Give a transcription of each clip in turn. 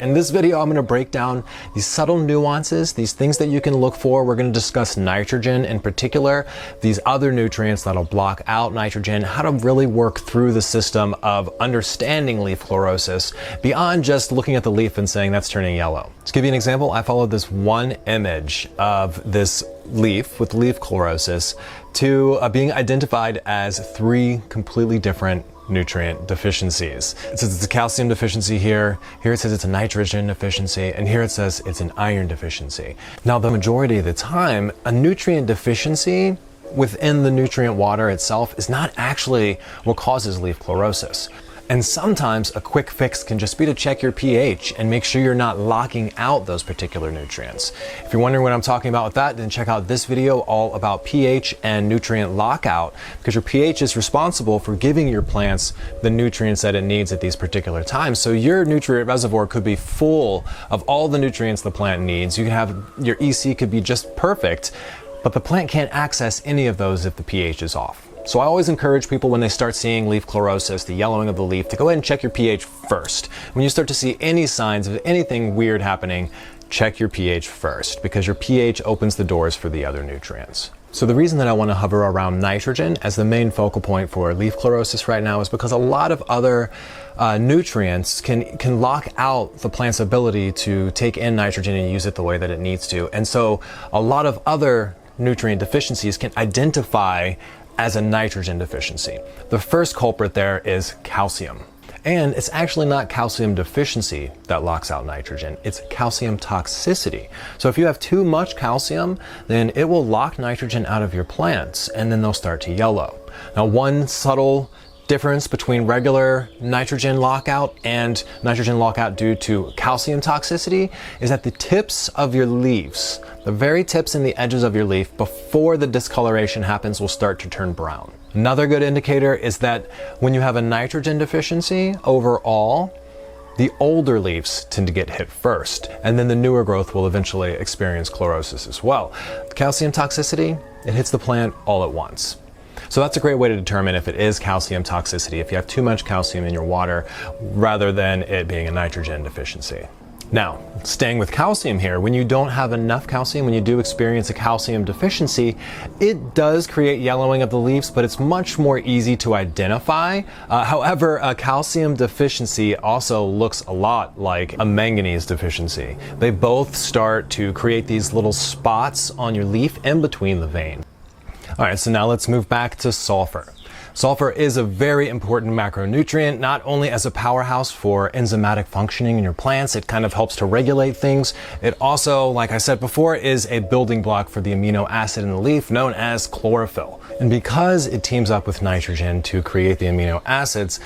In this video, I'm going to break down these subtle nuances, these things that you can look for. We're going to discuss nitrogen in particular, these other nutrients that'll block out nitrogen, how to really work through the system of understanding leaf chlorosis beyond just looking at the leaf and saying that's turning yellow. To give you an example, I followed this one image of this leaf with leaf chlorosis to being identified as 3 completely different nutrient deficiencies. It says it's a calcium deficiency here it says it's a nitrogen deficiency, and here it says it's an iron deficiency. Now, the majority of the time, a nutrient deficiency within the nutrient water itself is not actually what causes leaf chlorosis. And sometimes a quick fix can just be to check your pH and make sure you're not locking out those particular nutrients. If you're wondering what I'm talking about with that, then check out this video all about pH and nutrient lockout, because your pH is responsible for giving your plants the nutrients that it needs at these particular times. So your nutrient reservoir could be full of all the nutrients the plant needs. You can have your EC could be just perfect, but the plant can't access any of those if the pH is off. So I always encourage people when they start seeing leaf chlorosis, the yellowing of the leaf, to go ahead and check your pH first. When you start to see any signs of anything weird happening, check your pH first, because your pH opens the doors for the other nutrients. So the reason that I want to hover around nitrogen as the main focal point for leaf chlorosis right now is because a lot of other nutrients can lock out the plant's ability to take in nitrogen and use it the way that it needs to. And so a lot of other nutrient deficiencies can identify as a nitrogen deficiency. The first culprit there is calcium. And it's actually not calcium deficiency that locks out nitrogen, it's calcium toxicity. So if you have too much calcium, then it will lock nitrogen out of your plants and then they'll start to yellow. Now, one subtle difference between regular nitrogen lockout and nitrogen lockout due to calcium toxicity is that the tips of your leaves, the very tips and the edges of your leaf before the discoloration happens, will start to turn brown. Another good indicator is that when you have a nitrogen deficiency overall, the older leaves tend to get hit first, and then the newer growth will eventually experience chlorosis as well. Calcium toxicity, it hits the plant all at once. So that's a great way to determine if it is calcium toxicity, if you have too much calcium in your water, rather than it being a nitrogen deficiency. Now, staying with calcium here, when you don't have enough calcium, when you do experience a calcium deficiency, it does create yellowing of the leaves, but it's much more easy to identify. However, a calcium deficiency also looks a lot like a manganese deficiency. They both start to create these little spots on your leaf in between the vein. All right, so now let's move back to sulfur. Sulfur is a very important macronutrient, not only as a powerhouse for enzymatic functioning in your plants, it kind of helps to regulate things. It also, like I said before, is a building block for the amino acid in the leaf known as chlorophyll. And because it teams up with nitrogen to create the amino acids,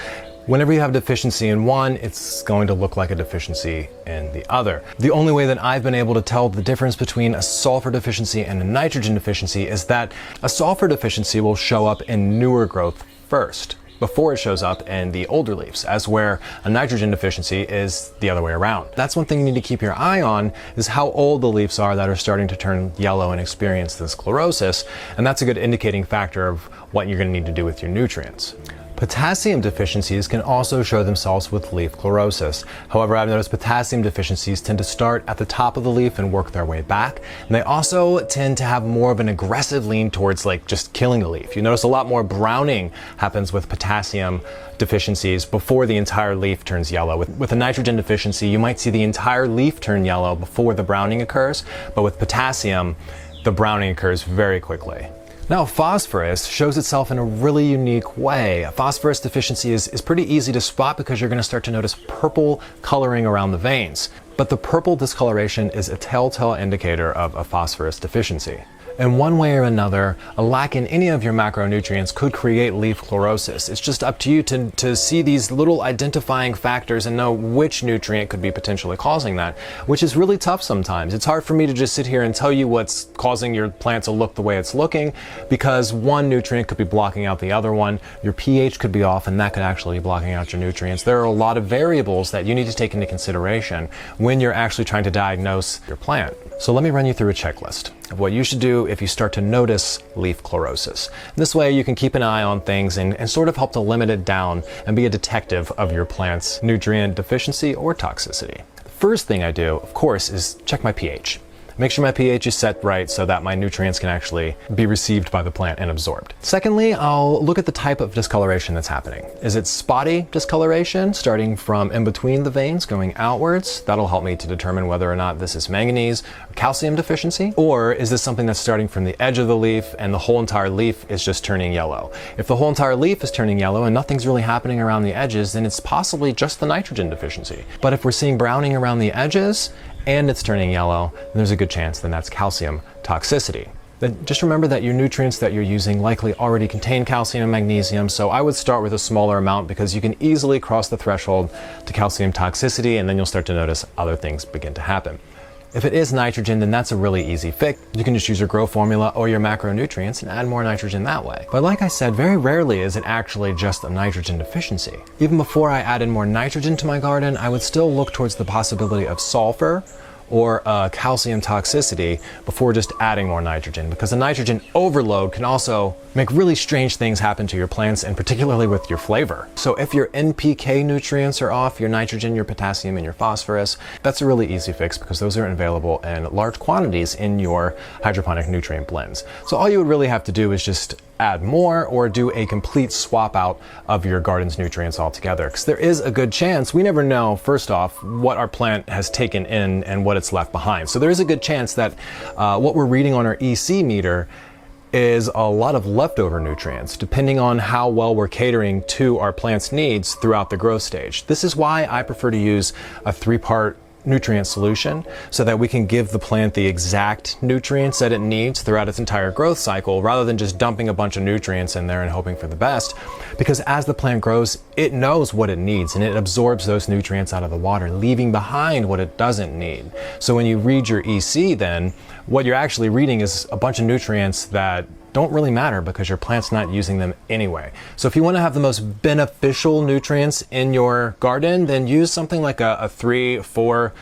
whenever you have a deficiency in one, it's going to look like a deficiency in the other. The only way that I've been able to tell the difference between a sulfur deficiency and a nitrogen deficiency is that a sulfur deficiency will show up in newer growth first, before it shows up in the older leaves, as where a nitrogen deficiency is the other way around. That's one thing you need to keep your eye on, is how old the leaves are that are starting to turn yellow and experience this chlorosis, and that's a good indicating factor of what you're going to need to do with your nutrients. Potassium deficiencies can also show themselves with leaf chlorosis. However, I've noticed potassium deficiencies tend to start at the top of the leaf and work their way back. And they also tend to have more of an aggressive lean towards like just killing the leaf. You notice a lot more browning happens with potassium deficiencies before the entire leaf turns yellow. With a nitrogen deficiency, you might see the entire leaf turn yellow before the browning occurs, but with potassium, the browning occurs very quickly. Now, phosphorus shows itself in a really unique way. A phosphorus deficiency is pretty easy to spot because you're going to start to notice purple coloring around the veins. But the purple discoloration is a telltale indicator of a phosphorus deficiency. In one way or another, a lack in any of your macronutrients could create leaf chlorosis. It's just up to you to see these little identifying factors and know which nutrient could be potentially causing that, which is really tough sometimes. It's hard for me to just sit here and tell you what's causing your plant to look the way it's looking, because one nutrient could be blocking out the other one. Your pH could be off, and that could actually be blocking out your nutrients. There are a lot of variables that you need to take into consideration when you're actually trying to diagnose your plant. So let me run you through a checklist of what you should do if you start to notice leaf chlorosis. This way you can keep an eye on things and sort of help to limit it down and be a detective of your plant's nutrient deficiency or toxicity. The first thing I do, of course, is check my pH. Make sure my pH is set right so that my nutrients can actually be received by the plant and absorbed. Secondly, I'll look at the type of discoloration that's happening. Is it spotty discoloration starting from in between the veins going outwards? That'll help me to determine whether or not this is manganese or calcium deficiency. Or is this something that's starting from the edge of the leaf and the whole entire leaf is just turning yellow? If the whole entire leaf is turning yellow and nothing's really happening around the edges, then it's possibly just the nitrogen deficiency. But if we're seeing browning around the edges and it's turning yellow, then there's a good chance then that's calcium toxicity. Then just remember that your nutrients that you're using likely already contain calcium and magnesium, so I would start with a smaller amount because you can easily cross the threshold to calcium toxicity and then you'll start to notice other things begin to happen. If it is nitrogen, then that's a really easy fix. You can just use your grow formula or your macronutrients and add more nitrogen that way. But like I said, very rarely is it actually just a nitrogen deficiency. Even before I added more nitrogen to my garden, I would still look towards the possibility of sulfur or calcium toxicity before just adding more nitrogen, because a nitrogen overload can also make really strange things happen to your plants, and particularly with your flavor. So if your NPK nutrients are off, your nitrogen, your potassium, and your phosphorus, that's a really easy fix because those are available in large quantities in your hydroponic nutrient blends. So all you would really have to do is just add more or do a complete swap out of your garden's nutrients altogether, because there is a good chance, we never know, first off, what our plant has taken in and what it's left behind. So there is a good chance that what we're reading on our EC meter is a lot of leftover nutrients, depending on how well we're catering to our plant's needs throughout the growth stage. This is why I prefer to use a 3-part nutrient solution so that we can give the plant the exact nutrients that it needs throughout its entire growth cycle, rather than just dumping a bunch of nutrients in there and hoping for the best. Because as the plant grows, it knows what it needs and it absorbs those nutrients out of the water, leaving behind what it doesn't need. So when you read your EC, then what you're actually reading is a bunch of nutrients that don't really matter because your plant's not using them anyway. So if you want to have the most beneficial nutrients in your garden, then use something like a 3, 4,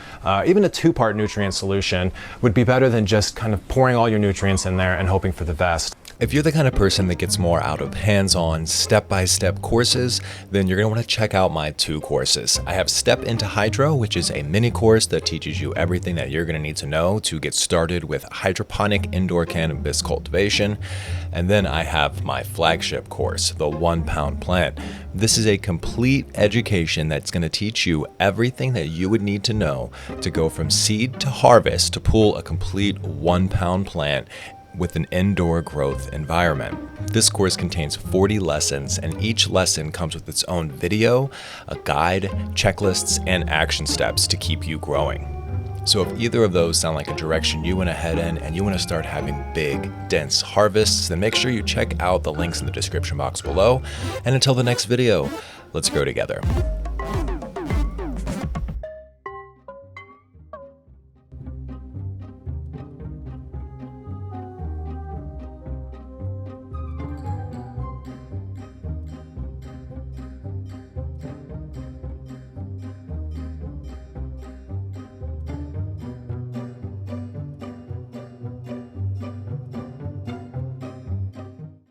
even a 2-part nutrient solution would be better than just kind of pouring all your nutrients in there and hoping for the best. If you're the kind of person that gets more out of hands-on, step-by-step courses, then you're going to want to check out my 2 courses. I have Step into Hydro, which is a mini course that teaches you everything that you're going to need to know to get started with hydroponic indoor cannabis cultivation. And then I have my flagship course, the 1-Pound Plant. This is a complete education that's going to teach you everything that you would need to know to go from seed to harvest to pull a complete 1-pound plant with an indoor growth environment. This course contains 40 lessons, and each lesson comes with its own video, a guide, checklists, and action steps to keep you growing. So if either of those sound like a direction you want to head in and you want to start having big, dense harvests, then make sure you check out the links in the description box below. And until the next video, let's grow together.